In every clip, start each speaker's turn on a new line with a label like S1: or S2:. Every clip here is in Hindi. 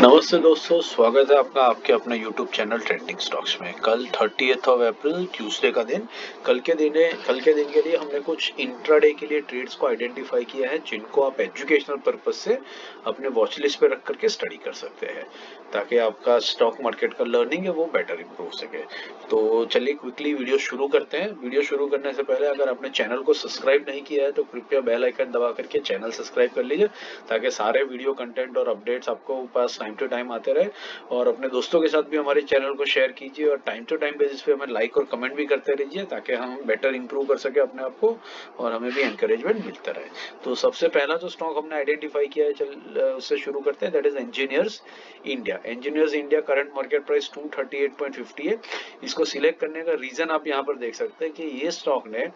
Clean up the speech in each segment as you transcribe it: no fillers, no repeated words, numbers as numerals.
S1: नमस्ते दोस्तों, स्वागत है आपका आपके अपने YouTube चैनल ट्रेंडिंग स्टॉक्स में। कल 30th ऑफ अप्रैल ट्यूसडे का दिन। कल के दिन के लिए हमने कुछ इंट्राडे के लिए ट्रेड्स को आइडेंटिफाई किया है, जिनको आप एजुकेशनल पर्पज से अपने वॉच लिस्ट पे रख करके स्टडी कर सकते हैं, ताकि आपका स्टॉक मार्केट का लर्निंग है वो बेटर इंप्रूव सके। तो चलिए क्विकली वीडियो शुरू करते हैं। वीडियो शुरू करने से पहले अगर आपने चैनल को सब्सक्राइब नहीं किया है तो कृपया बेल आइकन दबा करके चैनल सब्सक्राइब कर लीजिए, ताकि सारे वीडियो कंटेंट और अपडेट्स आपको पास टाइम टू टाइम आते रहे। और अपने दोस्तों के साथ भी हमारे चैनल को शेयर कीजिए और टाइम टू टाइम बेसिस पे हमें लाइक और कमेंट भी करते रहिए, ताकि हम बेटर इंप्रूव कर सके अपने आप को और हमें भी एनकरेजमेंट मिलता रहे। तो सबसे पहला जो स्टॉक हमने आइडेंटिफाई किया है, उससे शुरू करते हैं। That is engineers India. Engineers India current market price 238.50 है। इसको सिलेक्ट करने का रीजन आप यहाँ पर देख सकते हैं कि ये स्टॉक ने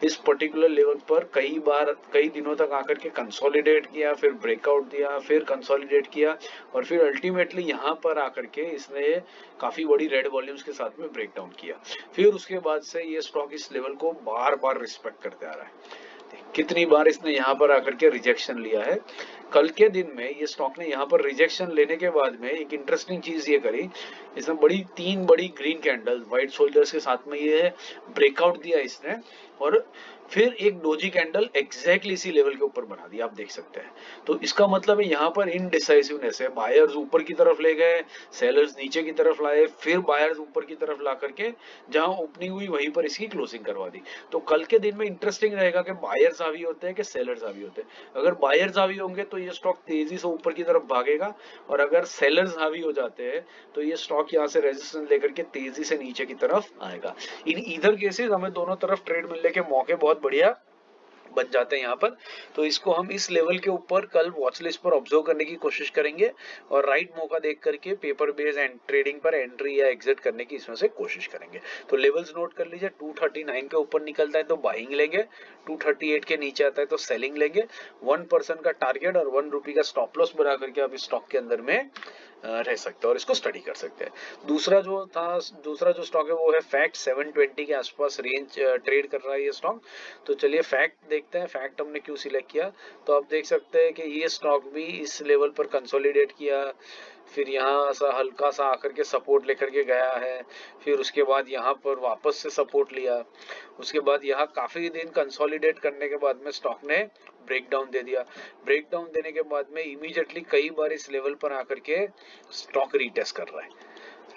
S1: इस पर्टिकुलर लेवल पर कई दिनों तक आकर के कंसोलिडेट किया, फिर ब्रेकआउट दिया, फिर कंसोलिडेट किया और फिर अल्टीमेटली यहाँ पर आकर के इसने काफी बड़ी रेड वॉल्यूम्स के साथ में ब्रेकडाउन किया। फिर उसके बाद से ये स्टॉक इस लेवल को बार बार रिस्पेक्ट करते आ रहा है। कितनी बार इसने यहाँ पर आकर के रिजेक्शन लिया है। कल के दिन में ये स्टॉक ने यहाँ पर रिजेक्शन लेने के बाद में एक इंटरेस्टिंग चीज ये करी, इसने तीन बड़ी ग्रीन कैंडल व्हाइट सोल्जर्स के साथ में ये ब्रेकआउट दिया इसने, और फिर एक डोजी कैंडल एग्जैक्टली इसी लेवल के ऊपर बना दिया, आप देख सकते हैं। तो इसका मतलब है यहाँ पर इनडिसाइसिवनेस है। बायर्स ऊपर की तरफ ले गए, सेलर्स नीचे की तरफ लाए, फिर बायर्स ऊपर की तरफ ला करके जहां ओपनिंग हुई वहीं पर इसकी क्लोजिंग करवा दी। तो कल के दिन में इंटरेस्टिंग रहेगा कि बायर्स हावी होते हैं कि सेलर्स हावी होते हैं। अगर बायर्स हावी होंगे तो ये स्टॉक तेजी से ऊपर की तरफ भागेगा, और अगर सेलर्स हावी हो जाते हैं तो ये स्टॉक यहाँ से रेजिस्टेंस लेकर के तेजी से नीचे की तरफ आएगा। इन इधर केसेस हमें दोनों तरफ ट्रेड मिलने के मौके बहुत बढ़िया बन जाते हैं यहाँ पर। तो इसको हम इस लेवल के ऊपर कल वॉच लिस्ट पर ऑब्जर्व करने की कोशिश करेंगे और राइट मौका देख करके पेपर बेस एंड ट्रेडिंग पर एंट्री या एग्जिट करने की इसमें से कोशिश करेंगे। तो लेवल्स नोट कर लीजिए। 239 के ऊपर निकलता है तो बाइंग लेंगे, 238 के नीचे आता है तो सेलिंग लेंगे। 1% का टारगेट और 1 रुपी का स्टॉप लॉस बना करके आप इस स्टॉक के अंदर में रह सकते हैं और इसको स्टडी कर सकते हैं। दूसरा जो स्टॉक है वो है फैक्ट। 720 के आसपास रेंज ट्रेड कर रहा है ये स्टॉक। तो चलिए फैक्ट देखते हैं। फैक्ट हमने क्यों सिलेक्ट किया, तो आप देख सकते हैं कि ये स्टॉक भी इस लेवल पर कंसोलिडेट किया, फिर यहाँ सा हल्का सा आकर के सपोर्ट लेकर के गया है, फिर उसके बाद यहाँ पर वापस से सपोर्ट लिया, उसके बाद यहाँ काफी दिन कंसोलिडेट करने के बाद में स्टॉक ने ब्रेकडाउन दे दिया। ब्रेकडाउन देने के बाद में इमीडिएटली कई बार इस लेवल पर आकर के स्टॉक रीटेस्ट कर रहा है,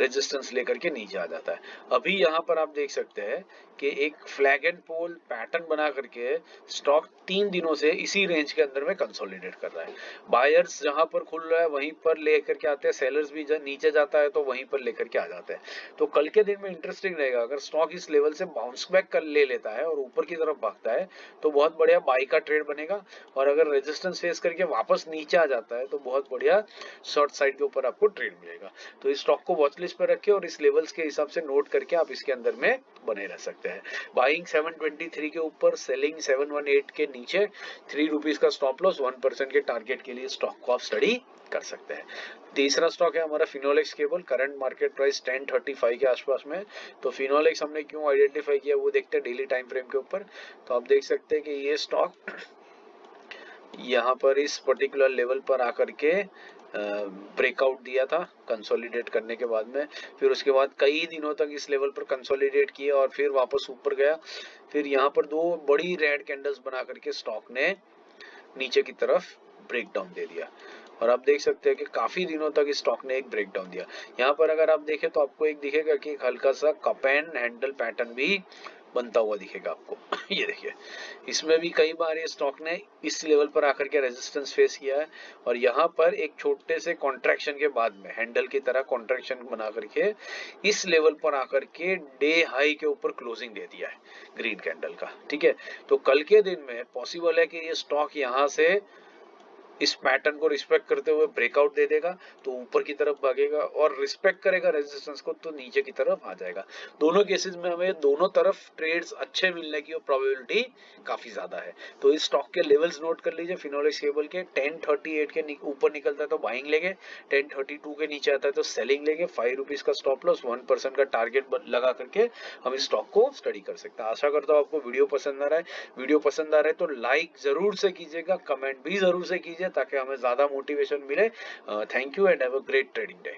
S1: रेजिस्टेंस लेकर के नीचे आ जाता है। अभी यहाँ पर आप देख सकते हैं कि एक फ्लैग एंड पोल पैटर्न बना करके स्टॉक 3 दिनों से इसी रेंज के अंदर में कंसोलिडेट कर रहा है। बायर्स जहां पर खुल रहा है वहीं पर लेकर के आते हैं, सेलर्स भी नीचे जाता है तो वहीं पर लेकर के आ जाते हैं। तो कल के दिन में इंटरेस्टिंग रहेगा, अगर स्टॉक इस लेवल से बाउंस बैक कर ले लेता है और ऊपर की तरफ भागता है तो बहुत बढ़िया बाई का ट्रेड बनेगा, और अगर रेजिस्टेंस फेस करके वापस नीचे आ जाता है तो बहुत बढ़िया शॉर्ट साइड के ऊपर आपको ट्रेड मिलेगा। तो इस स्टॉक को वॉच लिस्ट पर रखें और इस लेवल्स के हिसाब से नोट करके आप इसके अंदर में बने रह सकते हैं। बाइंग 723 के ऊपर, सेलिंग 718 के नीचे, 3 रुपीज का स्टॉप लॉस, 1% के टारगेट के लिए स्टॉक को आप स्टडी कर सकते हैं। तीसरा स्टॉक है हमारा Finolex cable. Current market price 1035 के आसपास में। तो फिनोलेक्स हमने क्यों आइडेंटिफाई किया वो देखते हैं डेली टाइम फ्रेम के ऊपर। तो आप देख सकते हैं कि ये स्टॉक यहाँ पर इस पर्टिकुलर लेवल पर आकर के ब्रेकआउट दिया था कंसोलिडेट करने के बाद में, फिर उसके बाद कई दिनों तक इस लेवल पर कंसोलिडेट किया और फिर वापस ऊपर गया। फिर यहाँ पर 2 बड़ी रेड कैंडल्स बना करके स्टॉक ने नीचे की तरफ ब्रेकडाउन दे दिया, और आप देख सकते हैं कि काफी दिनों तक इस स्टॉक ने एक ब्रेकडाउन दिया। यहाँ पर अगर आप देखें तो आपको एक दिखेगा कि एक हल्का सा कप एंड हैंडल पैटर्न भी बनता हुआ दिखेगा आपको। ये देखिए, इसमें भी कई बार ये स्टॉक ने इस लेवल पर आकर के रेजिस्टेंस फेस किया है, और यहाँ पर एक छोटे से कॉन्ट्रैक्शन के बाद में हैंडल की तरह कॉन्ट्रैक्शन बना करके इस लेवल पर आकर के डे हाई के ऊपर क्लोजिंग दे दिया है ग्रीन कैंडल का। ठीक है, तो कल के दिन में पॉसिबल है कि ये स्टॉक यहाँ से इस पैटर्न को रिस्पेक्ट करते हुए ब्रेकआउट दे देगा तो ऊपर की तरफ भागेगा, और रिस्पेक्ट करेगा रेजिस्टेंस को तो नीचे की तरफ आ जाएगा। दोनों केसेस में हमें दोनों तरफ ट्रेड्स अच्छे मिलने की प्रोबेबिलिटी काफी ज्यादा है। तो इस स्टॉक के लेवल्स नोट कर लीजिए। फिनोलेक्स केबल के 1038 के ऊपर निकलता है तो बाइंग लेंगे, 1032 के नीचे आता है तो सेलिंग लेंगे, 5 रुपीज का स्टॉप लॉस, 1% का टारगेट लगा करके हम इस स्टॉक को स्टडी कर सकते हैं। आशा करता हूँ आपको वीडियो पसंद आ रहा है। वीडियो पसंद आ रहा है तो लाइक जरूर से कीजिएगा, कमेंट भी जरूर से कीजिए, ताकि हमें ज़्यादा मोटिवेशन मिले। Thank you and have a great trading day.